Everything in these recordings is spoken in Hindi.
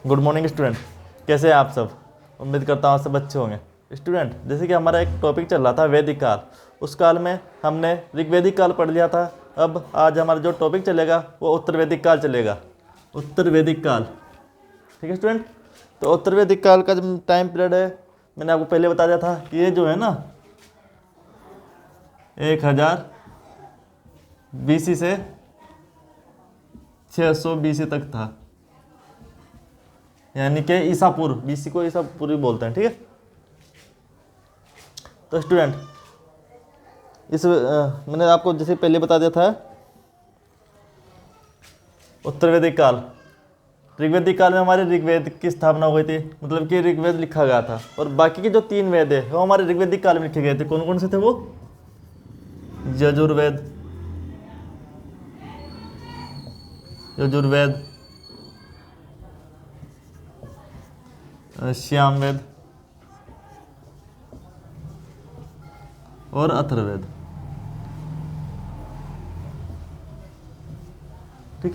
गुड मॉर्निंग स्टूडेंट, कैसे हैं आप सब। उम्मीद करता हूँ आप सब अच्छे होंगे। स्टूडेंट, जैसे कि हमारा एक टॉपिक चल रहा था वैदिक काल, उस काल में हमने ऋग्वैदिक काल पढ़ लिया था। अब आज हमारा जो टॉपिक चलेगा वो उत्तर वैदिक काल चलेगा। उत्तर वैदिक काल, ठीक है स्टूडेंट। तो उत्तर वैदिक काल का जो टाइम पीरियड है, मैंने आपको पहले बता दिया था कि ये जो है ना 1000 BC से 600 BC तक था, यानी कि ईसा पूर्व। BC को ईसा पूर्व बोलते हैं, ठीक है। तो स्टूडेंट, मैंने आपको जैसे पहले बता दिया था उत्तर वैदिक काल। ऋग्वैदिक काल में हमारे ऋग्वेद की स्थापना हुई थी, मतलब कि ऋग्वेद लिखा गया था। और बाकी के जो 3 वेद है वो हमारे ऋग्वैदिक काल में लिखे गए थे। कौन कौन से थे वो? यजुर्वेद, श्यामवेद और अथर्ववेद, ठीक।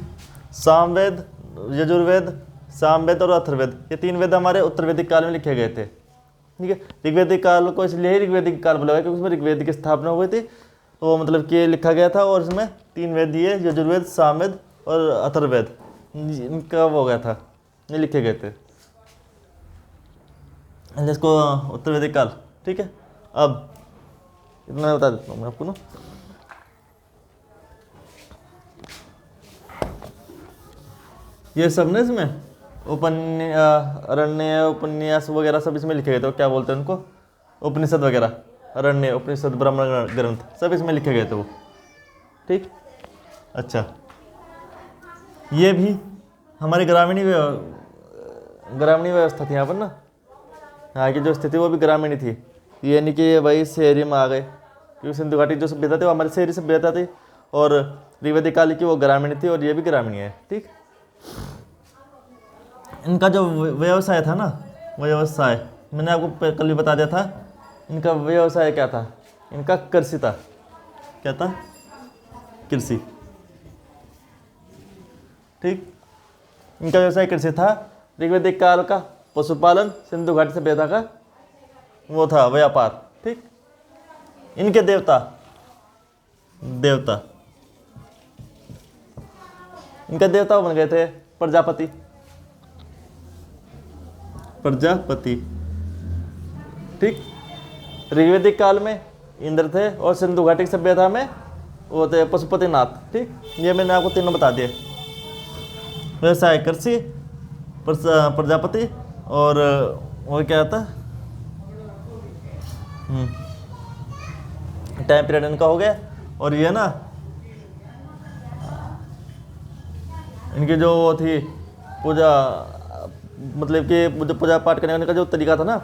सामवेद, यजुर्वेद, सामवेद और अथर्ववेद, ये 3 वेद हमारे उत्तर वैदिक काल में लिखे गए थे, ठीक है। ऋग्वैदिक काल को इसलिए ही ऋग्वैदिक काल बोला गया क्योंकि उसमें ऋग्वेद की स्थापना हुई थी, तो मतलब कि लिखा गया था। और इसमें 3 वेद दिए, यजुर्वेद, सामवेद और अथर्ववेद, इनका वो हो गया था, ये लिखे गए थे, जिसको उत्तर वैदिक काल, ठीक है। अब इतना बता देता हूँ मैं आपको ना। ये सब ना इसमें अरण्य, उपन्यास वगैरह सब इसमें लिखे गए थे। क्या बोलते हैं उनको? उपनिषद वगैरह, अरण्य, उपनिषद, ब्राह्मण ग्रंथ, सब इसमें लिखे गए थे वो, ठीक। अच्छा, ये भी हमारी ग्रामीण व्यवस्था थी यहाँ पर ना। यहाँ की जो स्थिति वो भी ग्रामीण थी, ये नहीं कि वही शहरी में आ गए, क्योंकि सिंधु घाटी जो सभ्यता थी वो हमारी शहरी सभ्यता थी, और ऋग्वैदिक काल की वो ग्रामीण थी, और ये भी ग्रामीण है, ठीक। इनका जो व्यवसाय था ना, व्यवसाय मैंने आपको कल भी बता दिया था। इनका व्यवसाय क्या था? इनका कृषि था। क्या था? कृषि, ठीक। इनका व्यवसाय कृषि था। ऋग्वैदिक काल का पशुपालन, सिंधु घाटी सभ्यता का वो था व्यापार, ठीक। इनके देवता इनके देवता बन गए थे प्रजापति, ठीक। ऋग्वैदिक काल में इंद्र थे, और सिंधु घाटी की सभ्यता में वो थे पशुपतिनाथ, ठीक। ये मैंने आपको तीनों बता दिए। व्यवसाय कृषि, प्रजापति, और क्या था? टाइम पीरियड इनका हो गया। और ये ना इनकी जो वो थी पूजा, मतलब कि जो पूजा पाठ करने का जो तरीका था ना,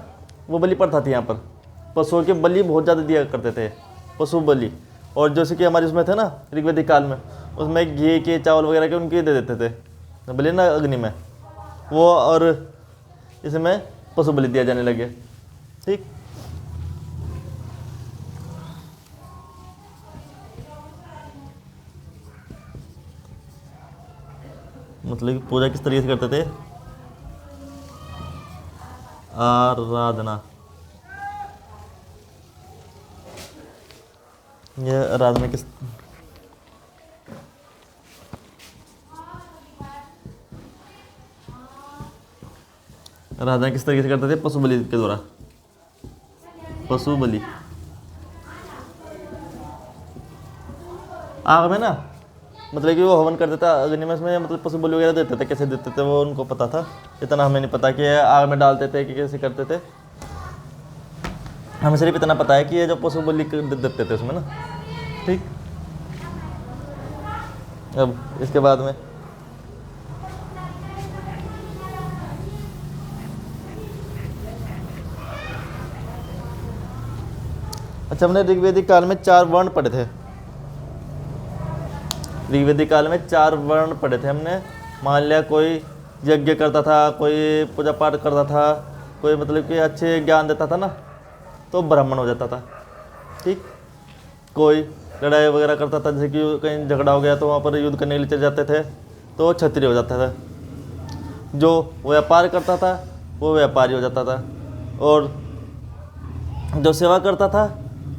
वो बलि प्रथा थी। यहाँ पर पशुओं की बलि बहुत ज़्यादा दिया करते थे, पशु बलि। और जैसे कि हमारे उसमें थे ना ऋग्वैदिक काल में, उसमें घी के, चावल वगैरह के उनके दे देते थे बलि ना अग्नि में वो, और इसमें पशु बलि दिया जाने लगे, ठीक। मतलब कि पूजा किस तरीके से करते थे? आराधना, यह आराधना किस तरीके से करते थे? पशु बलि के द्वारा। पशु बलि आग में ना, मतलब कि वो हवन कर देता अग्नि में, उसमें मतलब पशु बलि वगैरह देते थे। कैसे देते थे वो उनको पता था, इतना हमें नहीं पता कि आग में डालते थे कि कैसे करते थे। हमें सिर्फ इतना पता है कि ये जो पशु बलि देते थे उसमें ना, ठीक। अब इसके बाद में अच्छा, हमने ऋग्वैदिक काल में 4 वर्ण पढ़े थे। ऋग्वैदिक काल में 4 वर्ण पढ़े थे हमने। मान लिया कोई यज्ञ करता था, कोई पूजा पाठ करता था, कोई मतलब कि अच्छे ज्ञान देता था ना, तो ब्राह्मण हो जाता था, ठीक। कोई लड़ाई वगैरह करता था, जैसे कि कहीं झगड़ा हो गया तो वहाँ पर युद्ध करने के लिए चले जाते थे, तो क्षत्रिय हो जाता था। जो व्यापार करता था वो व्यापारी हो जाता था, और जो सेवा करता था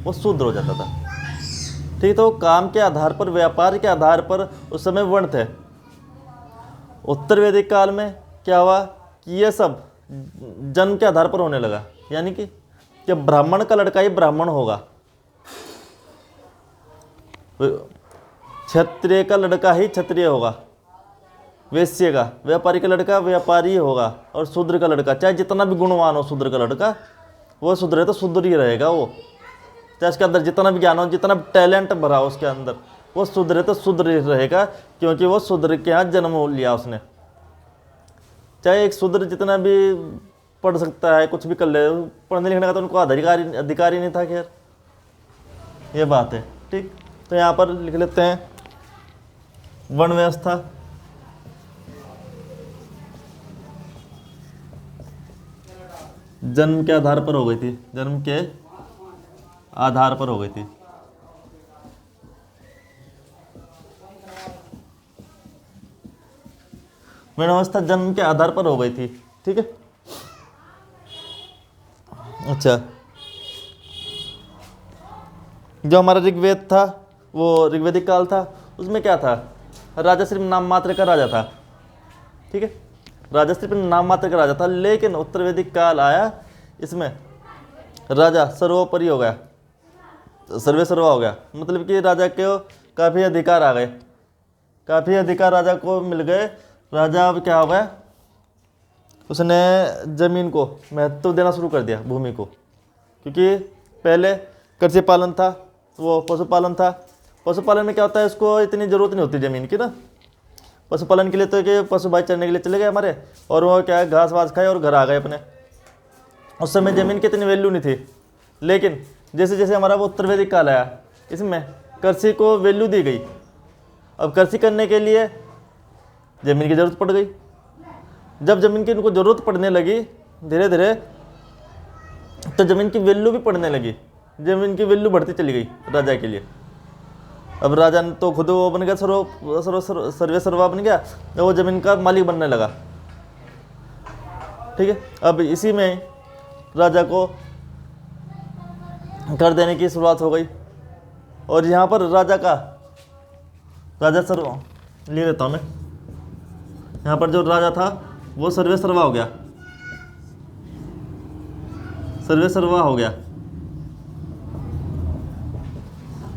वो शूद्र हो जाता था। ठीक, तो काम के आधार पर, व्यापार के आधार पर उस समय वर्ण थे। उत्तर वैदिक काल में क्या हुआ कि ये सब जन्म के आधार पर होने लगा, यानी कि ब्राह्मण का लड़का ही ब्राह्मण होगा, क्षत्रिय का लड़का ही क्षत्रिय होगा, वैश्य का, व्यापारी का लड़का व्यापारी होगा, और शूद्र का लड़का चाहे जितना भी गुणवान हो, शूद्र का लड़का वो शूद्र है तो शूद्र ही रहेगा। वो चाहे उसके अंदर जितना भी ज्ञान हो, जितना भी टैलेंट भरा हो उसके अंदर, वो शूद्र है तो शूद्र ही रहेगा, क्योंकि वो शूद्र के यहाँ जन्म लिया उसने। चाहे एक शूद्र जितना भी पढ़ सकता है, कुछ भी कर ले, पढ़ने लिखने का तो उनको अधिकार ही नहीं था। खैर ये बात है। ठीक, तो यहाँ पर लिख लेते हैं वर्ण व्यवस्था। जन्म के आधार पर हो गई थी, जन्म के आधार पर हो गई थी। वर्ण व्यवस्था जन्म के आधार पर हो गई थी। ठीक है, अच्छा, जो हमारा ऋग्वेद था, वो ऋग्वेदिक काल था, उसमें क्या था, राजा सिर्फ नाम मात्र का राजा था। ठीक है, राजा सिर्फ नाम मात्र का राजा था, लेकिन उत्तर वैदिक काल आया, इसमें राजा सर्वोपरि हो गया, सर्वे सर्वा हो गया। मतलब कि राजा के काफ़ी अधिकार आ गए, काफ़ी अधिकार राजा को मिल गए। राजा अब क्या हो गया, उसने ज़मीन को महत्व देना शुरू कर दिया, भूमि को, क्योंकि पहले कृषि पालन था, वो पशुपालन था। पशुपालन में क्या होता है, उसको इतनी ज़रूरत नहीं होती ज़मीन की ना। पशुपालन के लिए तो कि पशु भाई चरने के लिए चले गए हमारे, और वो क्या है, घास वास खाए और घर आ गए अपने। उस समय ज़मीन की इतनी वैल्यू नहीं थी, लेकिन जैसे जैसे हमारा वो उत्तर वैदिक काल आया, इसमें कृषि को वैल्यू दी गई। अब कृषि करने के लिए ज़मीन की ज़रूरत पड़ गई। जब ज़मीन की उनको ज़रूरत पड़ने लगी धीरे धीरे, तो ज़मीन की वैल्यू भी पड़ने लगी, ज़मीन की वैल्यू बढ़ती चली गई राजा के लिए। अब राजा ने तो खुद वो बन गया, सर्वे सर्वा बन गया, वो ज़मीन का मालिक बनने लगा। ठीक है, अब इसी में राजा को कर देने की शुरुआत हो गई, और यहाँ पर राजा सर्व ले लेता हूँ मैं। यहाँ पर जो राजा था वो सर्वे सर्वा हो गया, सर्वे सर्वा हो गया,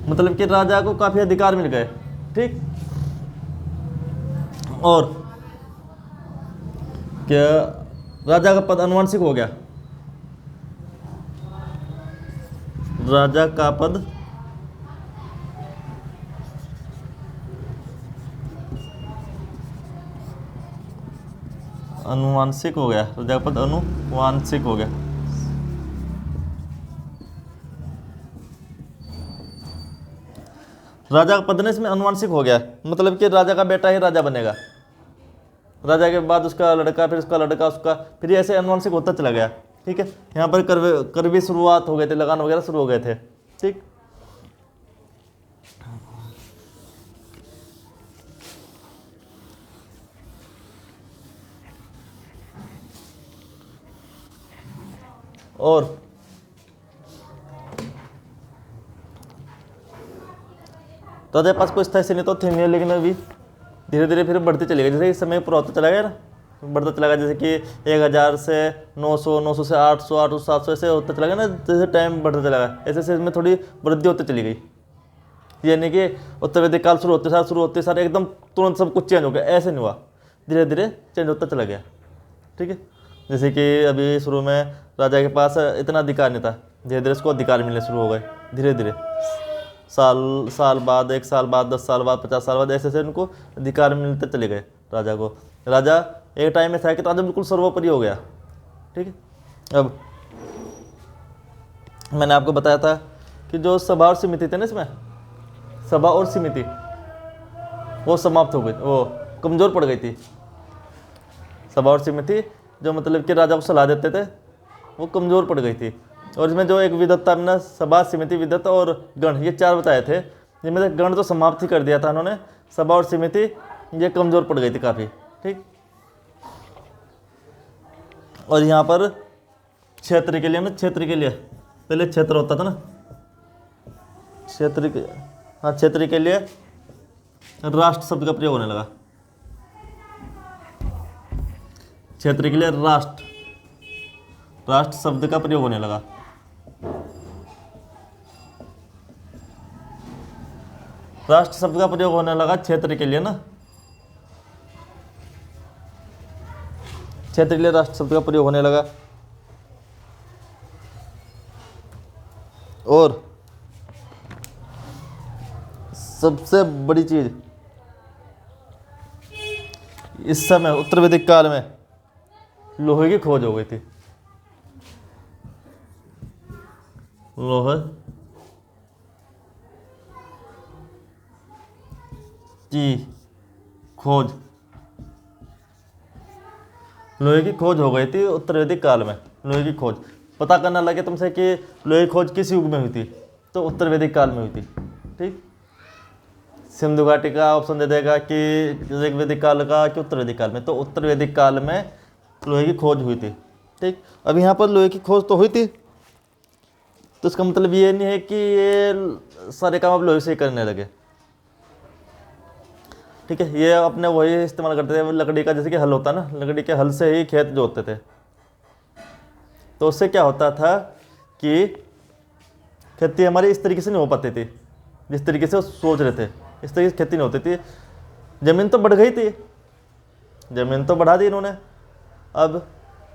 मतलब कि राजा को काफी अधिकार मिल गए। ठीक, और क्या, राजा का पद अनुवांशिक हो गया, राजा का पद अनुवांशिक हो गया, राजा का पद अनुवांशिक हो गया। राजा का पद ने इसमें अनुवांशिक हो गया, मतलब कि राजा का बेटा ही राजा बनेगा, राजा के बाद उसका लड़का, फिर उसका लड़का, उसका, फिर ऐसे अनुवांशिक होता चला गया। ठीक है, यहाँ पर कर भी शुरुआत हो गए थे, लगान वगैरह शुरू हो गए थे। ठीक, और राजा के पास कोई स्थायी सैन्य तो थे नहीं, लेकिन अभी धीरे धीरे फिर बढ़ते चले गए, जैसे समय पूरा होता चला गया ना, बढ़ता चला गया। जैसे कि 1000 से 900, 900 से 800, 800 700 ऐसे होता चला गया ना, जैसे टाइम बढ़ता चला गया, ऐसे ऐसे इसमें थोड़ी वृद्धि होती चली गई। ये नहीं कि उत्तर वैदिक काल शुरू होते सारे एकदम तुरंत सब कुछ चेंज हो गया, ऐसे नहीं हुआ, धीरे धीरे चेंज होता चला गया। ठीक है, जैसे कि अभी शुरू में राजा के पास इतना अधिकार नहीं था, धीरे धीरे उसको अधिकार मिलने शुरू हो गए, धीरे धीरे साल बाद, 1 साल बाद, 10 साल बाद, 50 साल बाद, ऐसे ऐसे उनको अधिकार मिलते चले गए राजा को। राजा एक टाइम में था कि राजा बिल्कुल सर्वोपरि हो गया। ठीक है, अब मैंने आपको बताया था कि जो सभा और समिति थे ना, इसमें सभा और समिति वो समाप्त हो गई, वो कमज़ोर पड़ गई थी। सभा और समिति जो मतलब कि राजा को सलाह देते थे, वो कमज़ोर पड़ गई थी। और इसमें जो एक विधत था, हमने सभा, समिति, विधत और गण, ये 4 बताए थे, जिनमें से गण तो समाप्त ही कर दिया था उन्होंने, सभा और समिति ये कमज़ोर पड़ गई थी काफ़ी। ठीक, और यहाँ पर क्षेत्र के लिए ना, क्षेत्र के लिए पहले क्षेत्र होता था ना, क्षेत्र के, हाँ क्षेत्र के लिए राष्ट्र शब्द का प्रयोग होने लगा। क्षेत्र के लिए राष्ट्र, राष्ट्र शब्द का प्रयोग होने लगा। राष्ट्र शब्द का प्रयोग होने लगा क्षेत्र के लिए ना, क्षेत्र के लिए राष्ट्र शब्द का प्रयोग होने लगा। और सबसे बड़ी चीज, इस समय उत्तर वैदिक काल में लोहे की खोज हो गई थी। लोहे की खोज, लोहे की खोज हो गई थी उत्तर वैदिक काल में। लोहे की खोज पता करना लगे तुमसे कि लोहे की खोज किस युग में हुई थी, तो उत्तर वैदिक काल में हुई थी। ठीक, सिंधु घाटी का ऑप्शन दे देगा कि ऋग वैदिक काल का कि उत्तर वैदिक काल में, तो उत्तर वैदिक काल में लोहे की खोज हुई थी। ठीक, अब यहाँ पर लोहे की खोज तो हुई थी, तो इसका मतलब ये नहीं है कि ये सारे काम अब लोहे से ही करने लगे। ठीक है, ये अपने वही इस्तेमाल करते थे लकड़ी का, जैसे कि हल होता ना, लकड़ी के हल से ही खेत जोतते थे। तो उससे क्या होता था कि खेती हमारी इस तरीके से नहीं हो पाती थी जिस तरीके से वो सोच रहे थे, इस तरीके से खेती नहीं होती थी। ज़मीन तो बढ़ गई थी, ज़मीन तो बढ़ा दी इन्होंने, अब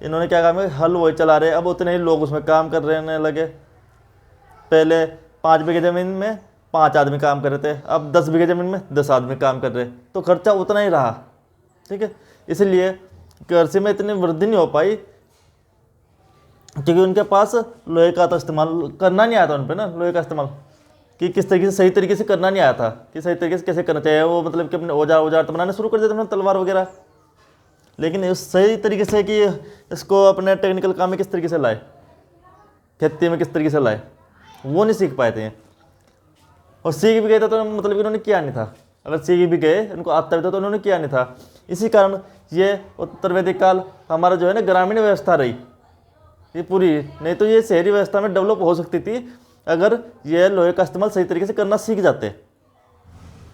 इन्होंने क्या काम है, हल वही चला रहे, अब उतने ही लोग उसमें काम कर रहने लगे। पहले 5 बीघे ज़मीन में 5 आदमी काम कर रहे थे, अब 10 बीघे ज़मीन में 10 आदमी काम कर रहे, तो खर्चा उतना ही रहा। ठीक है, इसलिए कृषि में इतनी वृद्धि नहीं हो पाई क्योंकि उनके पास लोहे का तो इस्तेमाल करना नहीं आया था, उन पर ना लोहे का इस्तेमाल कि किस तरीके से, सही तरीके से करना नहीं आया था कि सही तरीके से कैसे करना चाहिए। वो मतलब कि अपने औजार तो बनाने शुरू कर देते थे, तलवार वगैरह, लेकिन उस सही तरीके से कि इसको अपने टेक्निकल काम में किस तरीके से लाए, खेती में किस तरीके से लाए, वो नहीं सीख पाए थे। और सीख भी गए थे तो मतलब इन्होंने किया नहीं था, अगर सीख भी गए इनको आता भी था तो उन्होंने किया नहीं था। इसी कारण ये उत्तर वैदिक काल हमारा जो है ना ग्रामीण व्यवस्था रही ये पूरी, नहीं तो ये शहरी व्यवस्था में डेवलप हो सकती थी अगर ये लोहे का इस्तेमाल सही तरीके से करना सीख जाते।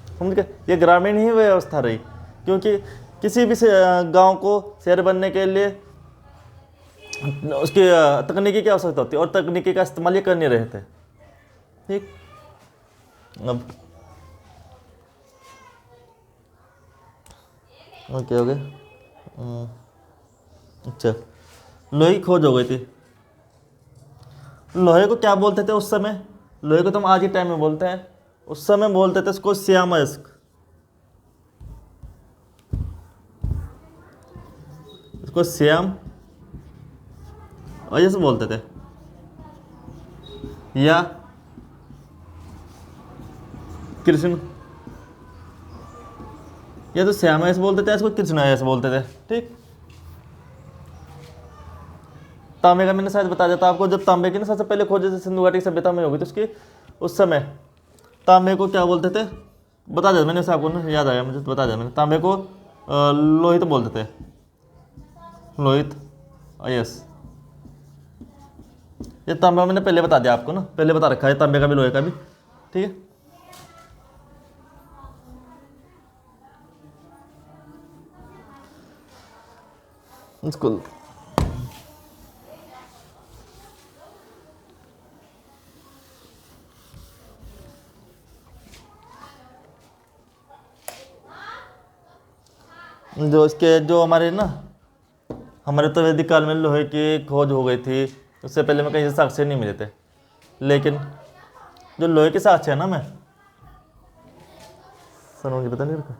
समझ गए, ये ग्रामीण ही व्यवस्था रही, क्योंकि किसी भी गांव को शहर बनने के लिए उसकी तकनीकी की आवश्यकता होती है और तकनीकी का इस्तेमाल ये कर नहीं रहे थे। ठीक, अब ओके हो गया। अच्छा, लोहे की खोज हो गई थी। लोहे को क्या बोलते थे उस समय, लोहे को तो हम आज के टाइम में बोलते हैं, उस समय बोलते थे इसको श्याम अयस्क, इसको श्याम अयस्क बोलते थे, या कृष्ण, या तो श्याम अयस्क बोलते थे, इसको कृष्ण अयस्क बोलते थे। ठीक, तांबे का मैंने शायद बता दिया था आपको, जब तांबे की ना सबसे पहले खोज जैसे सिंधु घाटी सभ्यता में होगी तो उसकी उस समय तांबे को क्या बोलते थे, बता दिया मैंने, आपको ना याद आया मुझे, तो बता दिया मैंने। तांबे को लोहित बोलते थे, लोहित अयस्क। ये तांबा मैंने पहले बता दिया आपको ना, पहले बता रखा है तांबे का भी लोहे का भी। ठीक है, इसको जो इसके जो हमारे ना, हमारे तो वैदिक काल में लोहे की खोज हो गई थी, उससे पहले में कहीं से साक्ष्य नहीं मिले थे। लेकिन जो लोहे के साक्ष्य है ना, मैं सर मुझे पता नहीं रखा,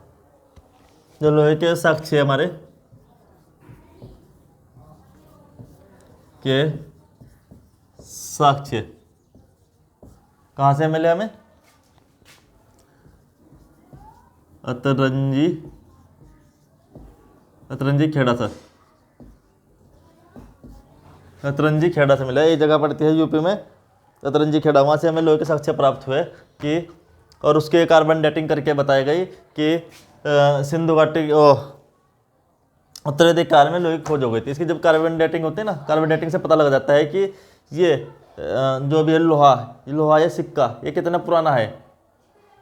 जो लोहे के साक्ष्य हमारे के साक्ष्य कहाँ से मिले हमें, अतरंजी, अतरंजी खेड़ा सर, अतरंजी खेड़ा से मिला। ये जगह पड़ती है यूपी में, अतरंजी खेड़ा, वहाँ से हमें लोहे के साक्ष्य प्राप्त हुए कि, और उसके कार्बन डेटिंग करके बताई गई कि सिंधु घाटी उत्तर वैदिक काल में लोहे की खोज हो गई थी। इसकी जब कार्बन डेटिंग होती है ना, कार्बन डेटिंग से पता लग जाता है कि ये जो भी है लोहा या सिक्का ये कितना पुराना है।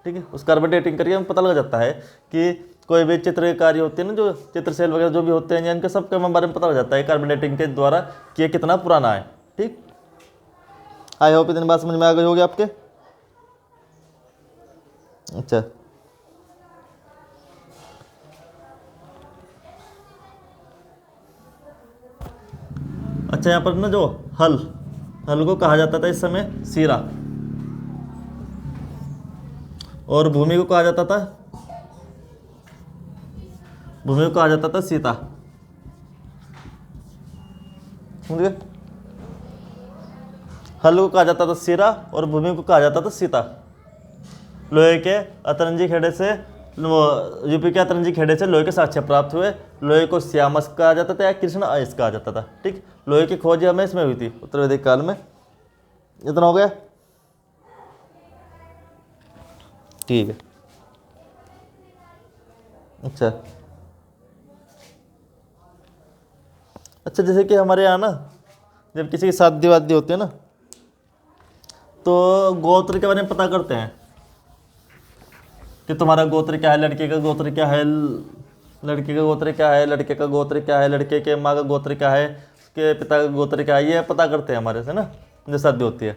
ठीक है, उस कार्बन डेटिंग करके हमें पता लग जाता है कि कोई भी चित्रकारी होती है ना, जो चित्रशैल वगैरह जो भी होते हैं, इनके सब के बारे में पता लग जाता है कार्बन डेटिंग के द्वारा कि ये कितना पुराना है। ठीक, आई होप इतनी बात समझ में आ गई होगी आपके। अच्छा, अच्छा यहाँ पर ना जो हल को कहा जाता था इस समय सीरा, और भूमि को कहा जाता था सीता। समझ गए? हल को कहा जाता था सीरा और भूमि को कहा जाता था सीता। लोहे के अतरंजी खेड़े से यूपी के अतरंजी खेड़े से लोहे के साक्ष्य प्राप्त हुए। लोहे को श्यामस कहा जाता था या कृष्ण अयस कहा जाता था। ठीक, लोहे की खोज हमें इसमें हुई थी उत्तर वैदिक काल में। इतना हो गया? ठीक है। अच्छा, जैसे कि हमारे यहाँ ना जब किसी की शादी वादी होती है ना, तो गोत्र के बारे में पता करते हैं कि तुम्हारा गोत्र क्या है, लड़के का गोत्र क्या है, लड़की का गोत्र क्या है, लड़के का गोत्र क्या है, लड़के के माँ का गोत्र क्या है, उसके पिता का गोत्र क्या है, ये पता करते हैं हमारे से ना जब शादी होती है।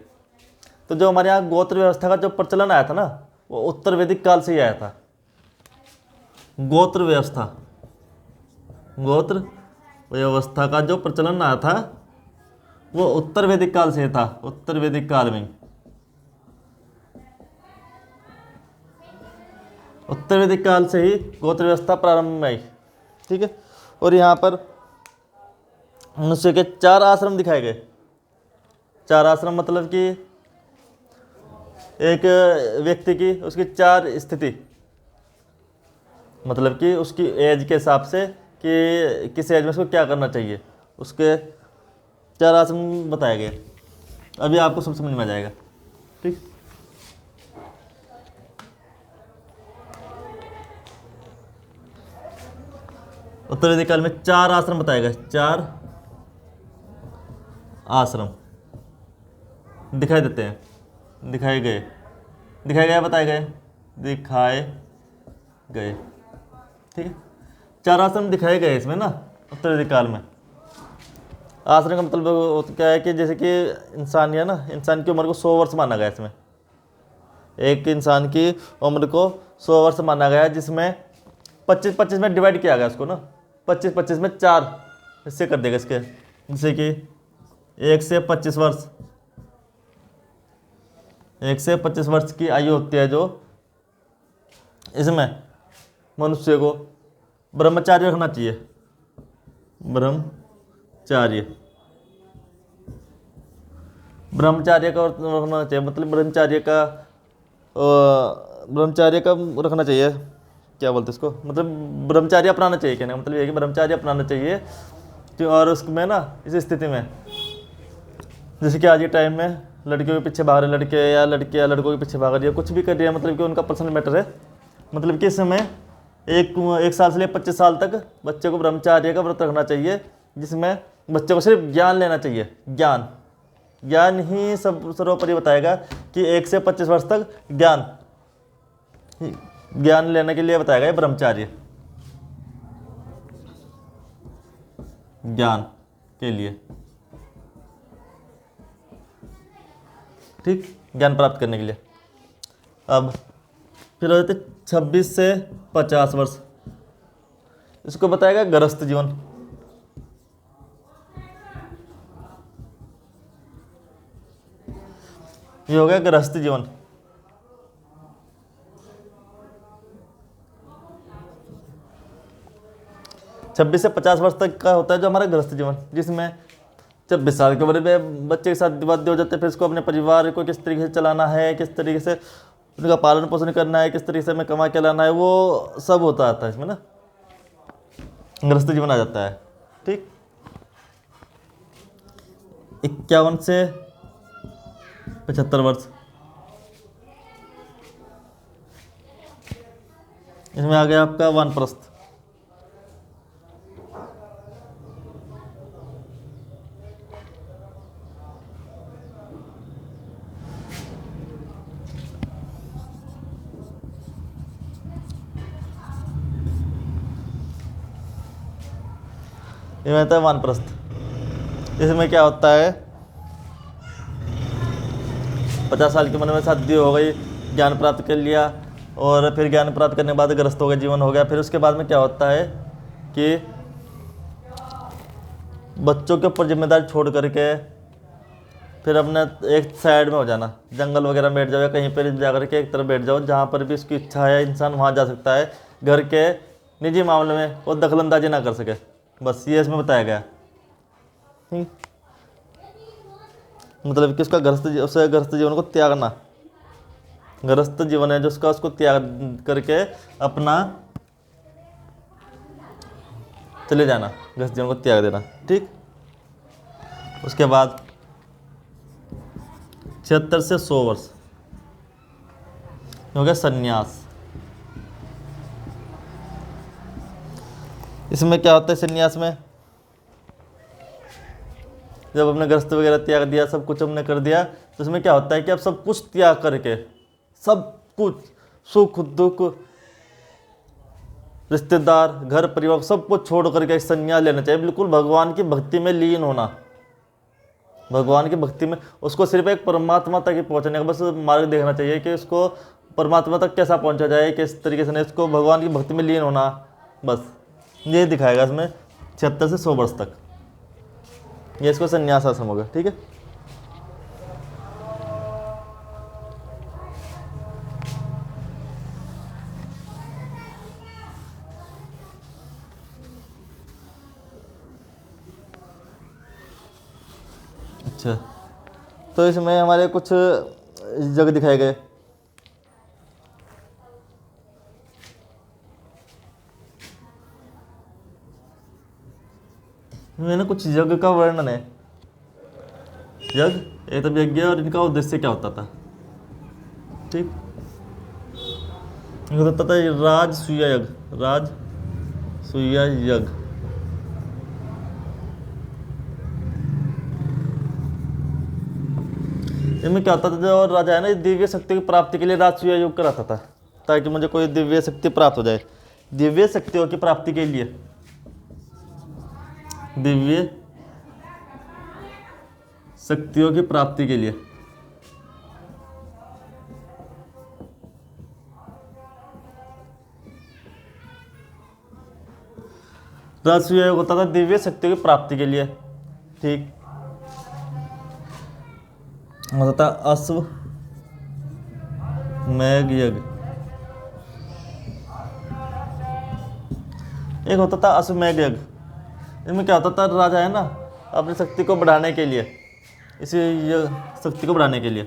तो जो हमारे यहाँ गोत्र व्यवस्था का जो प्रचलन आया था ना, वो उत्तर वैदिक काल से ही आया था। गोत्र व्यवस्था का जो प्रचलन आया था वो उत्तर वैदिक काल से था। उत्तर वैदिक काल में, उत्तर वैदिक काल से ही गोत्र व्यवस्था प्रारंभ में आई। ठीक है, और यहाँ पर मनुष्य के 4 आश्रम दिखाए गए। 4 आश्रम मतलब कि एक व्यक्ति की उसकी 4 स्थिति, मतलब कि उसकी एज के हिसाब से कि किस एज में उसको क्या करना चाहिए, उसके 4 आश्रम बताए गए। अभी आपको सब समझ में आ जाएगा। ठीक, उत्तर वैदिक काल में 4 आश्रम बताए गए। 4 आश्रम दिखाई देते हैं, दिखाए गए बताए गए, दिखाए गए। ठीक है, 4 आश्रम दिखाए गए इसमें ना उत्तर वैदिक काल में। आश्रम का मतलब क्या है कि जैसे कि इंसान है ना, इंसान की उम्र को 100 वर्ष माना गया इसमें। एक इंसान की उम्र को 100 वर्ष माना गया, जिसमें 25-25 में डिवाइड किया गया उसको ना। 25-25 में 4 हिस्से कर देगा इसके, जैसे कि 1 से 25 वर्ष, 1 से 25 वर्ष की आयु होती है, जो इसमें मनुष्य को ब्रह्मचार्य रखना चाहिए। ब्रह्मचार्य का रखना चाहिए, मतलब ब्रह्मचार्य का रखना चाहिए। क्या बोलते इसको, मतलब ब्रह्मचार्य अपनाना चाहिए। कहने का मतलब ये है कि ब्रह्मचार्य अपनाना चाहिए। तो और उसमें ना इस स्थिति में, जैसे कि आज के टाइम में लड़कियों के पीछे भाग रहे लड़के, या लड़कियाँ लड़कों के पीछे भाग रही है, कुछ भी कर रही है, मतलब कि उनका पर्सनल मैटर है। मतलब कि इस समय 1 साल से लेकर 25 साल तक बच्चे को ब्रह्मचार्य का व्रत रखना चाहिए, जिसमें बच्चे को सिर्फ ज्ञान लेना चाहिए। ज्ञान ही सब सर्वोपरि बताएगा कि 1 से 25 वर्ष तक ज्ञान लेने के लिए बताएगा ये ब्रह्मचार्य, ज्ञान के लिए। ठीक, ज्ञान प्राप्त करने के लिए। अब फिर हो जाते 26 से 50 वर्ष, इसको बताएगा गृहस्थ जीवन। ये हो गया गृहस्थ जीवन। छब्बीस से 50 वर्ष तक का होता है जो हमारा गृहस्थ जीवन, जिसमें 26 साल के उम्र में बच्चे के साथ विवाद हो जाते हैं। फिर इसको अपने परिवार को किस तरीके से चलाना है, किस तरीके से उनका पालन पोषण करना है, किस तरीके से हमें कमा के लाना है, वो सब होता आता है इसमें ना, गृहस्थ जीवन आ जाता है। ठीक, 51 से 75 वर्ष, इसमें आ गया आपका वानप्रस्थ। ये होता है वानप्रस्थ। इसमें क्या होता है, 50 साल की उम्र में शादी हो गई, ज्ञान प्राप्त कर लिया, और फिर ज्ञान प्राप्त करने के बाद ग्रस्त हो गया, जीवन हो गया। फिर उसके बाद में क्या होता है कि बच्चों के ऊपर जिम्मेदारी छोड़ करके फिर अपने एक साइड में हो जाना, जंगल वगैरह में बैठ जाओ या कहीं पर जा करके एक तरफ बैठ जाओ, जहाँ पर भी उसकी इच्छा है इंसान वहाँ जा सकता है, घर के निजी मामले में वो दखलंदाजी ना कर सके। बस ये इसमें बताया गया। मतलब कि उसका गृहस्थ जीवन को त्यागना, गृहस्थ जीवन है जो उसका, उसको त्याग करके अपना चले जाना, गृहस्थ जीवन को त्याग देना। ठीक, उसके बाद 76 से 100 वर्ष हो गया संन्यास। इसमें क्या होता है संन्यास में, जब अपने ग्रस्त वगैरह त्याग दिया, सब कुछ हमने कर दिया, तो इसमें क्या होता है कि अब सब कुछ त्याग करके, सब कुछ सुख दुख, रिश्तेदार, घर परिवार, सब कुछ छोड़ करके एक संन्यास लेना चाहिए। बिल्कुल भगवान की भक्ति में लीन होना, भगवान की भक्ति में, उसको सिर्फ एक परमात्मा तक ही पहुंचने का बस मार्ग देखना चाहिए कि उसको परमात्मा तक कैसा पहुंचा जाए, किस तरीके से, इसको भगवान की भक्ति में लीन होना, बस ये दिखाएगा इसमें 76 से 100 वर्ष तक। ये इसको संन्यास आश्रम होगा। ठीक है, अच्छा, तो इसमें हमारे कुछ जगह दिखाए गए। मैंने कुछ यज्ञ का वर्णन है, यज्ञ एक तब यज्ञ और इनका उद्देश्य क्या होता था। ठीक, होता था राजसूय यज्ञ, राजसूय यज्ञ। इनमें क्या होता था, जो राजा है ना, दिव्य शक्ति की प्राप्ति के लिए राजसूय योग कराता था, ताकि मुझे कोई दिव्य शक्ति प्राप्त हो जाए। दिव्य शक्तियों की प्राप्ति के लिए, दिव्य शक्तियों की प्राप्ति के लिए राजसूय योग होता था, दिव्य शक्तियों की प्राप्ति के लिए। ठीक, होता था अश्वमेध यज्ञ, एक होता था अश्वमेध यज्ञ। इसमें क्या होता था, राजा है ना, अपनी शक्ति को बढ़ाने के लिए, इसी शक्ति को बढ़ाने के लिए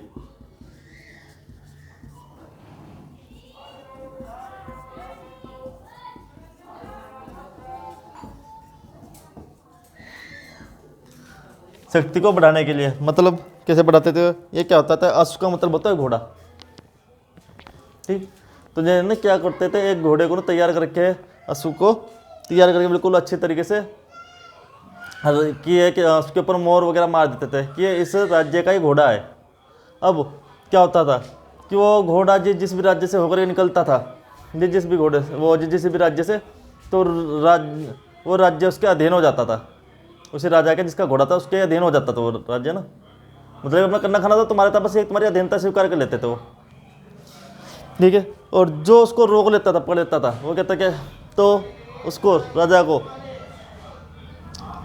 शक्ति को बढ़ाने के लिए, मतलब कैसे बढ़ाते थे, ये क्या होता था, अश्व का मतलब होता है घोड़ा। ठीक, तो जैसे क्या करते थे, एक घोड़े को तैयार करके, अश्व को तैयार करके बिल्कुल अच्छे तरीके से कि है कि उसके ऊपर मोर वगैरह मार देते थे कि ये इस राज्य का ही घोड़ा है। अब क्या होता था कि वो घोड़ा जिस भी राज्य से होकर निकलता था, जिस भी घोड़े वो जिस भी राज्य से, तो वो राज्य उसके अधीन हो जाता था, उसी राजा के जिसका घोड़ा था उसके अधीन हो जाता था वो राज्य ना। मतलब अपना करना खाना था तुम्हारे था, बस एक तुम्हारी अधीनता स्वीकार कर लेते थे वो। ठीक है, और जो उसको रोक लेता था, पकड़ लेता था, वो कहता कि तो उसको, राजा को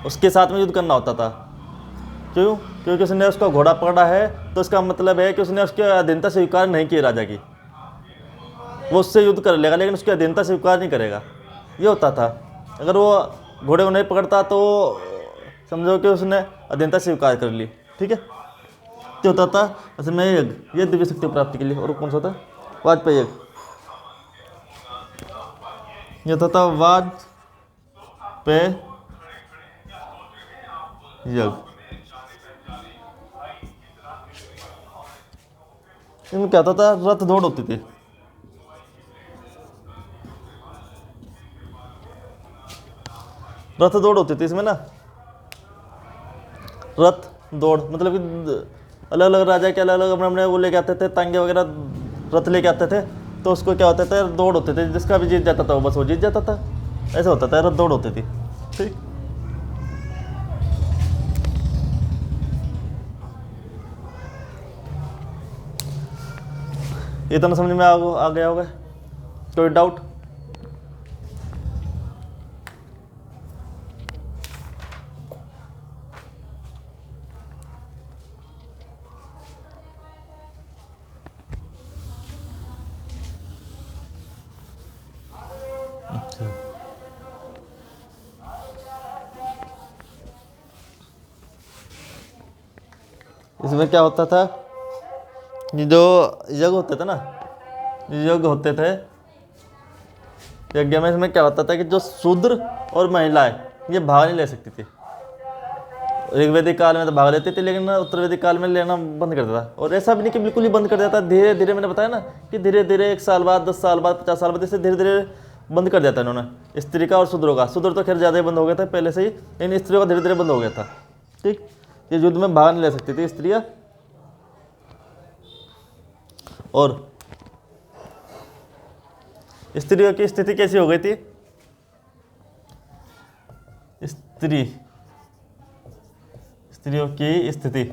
उसके साथ में युद्ध करना होता था। क्यों? क्योंकि उसने उसका घोड़ा पकड़ा है, तो इसका मतलब है कि उसने उसकी अधीनता स्वीकार नहीं की राजा की। वो उससे युद्ध कर लेगा लेकिन उसकी अधीनता स्वीकार नहीं करेगा, ये होता था। अगर वो घोड़े को नहीं पकड़ता तो समझो कि उसने अधीनता स्वीकार कर ली। ठीक है, तो होता था असल में यज्ञ, ये दिव्य शक्ति प्राप्ति के लिए। और कौन सा होता है, वाजपेयी यज्ञ, ये होता था वाजपेयी यज्ञ। इनमें क्या होता था, रथ दौड़ होती थी। रथ दौड़ होती थी इसमें ना, रथ दौड़ मतलब कि अलग अलग राजा के अलग अलग अपने अपने वो लेके आते थे, तांगे वगैरह रथ लेके आते थे, तो उसको क्या होता था, दौड़ होते थे, जिसका भी जीत जाता था वो बस वो जीत जाता था। ऐसा होता था, रथ दौड़ होती थी। ठीक, इतना समझ में आ गया होगा? कोई डाउट? इसमें क्या होता था, ये जो यज्ञ होते थे ना, यज्ञ होते थे, यज्ञ में इसमें क्या होता था कि जो शूद्र और महिलाएं ये भाग नहीं ले सकती थी। ऋग्वैदिक काल में तो भाग लेती थी, लेकिन उत्तर वैदिक काल में लेना बंद कर देता। और ऐसा भी नहीं कि बिल्कुल ही बंद कर देता, धीरे धीरे, मैंने बताया ना कि धीरे धीरे 1 साल बाद, 10 साल बाद, 50 साल बाद, ऐसे धीरे धीरे बंद कर देता इन्होंने स्त्री का और शूद्रों का। शूद्र तो खैर ज़्यादा ही बंद हो गया था पहले से ही, लेकिन स्त्रियों का धीरे धीरे बंद हो गया था। ठीक, ये युद्ध में भाग नहीं ले सकती थी स्त्रियाँ। और स्त्रियों की स्थिति कैसी हो गई थी? स्त्रियों की स्थिति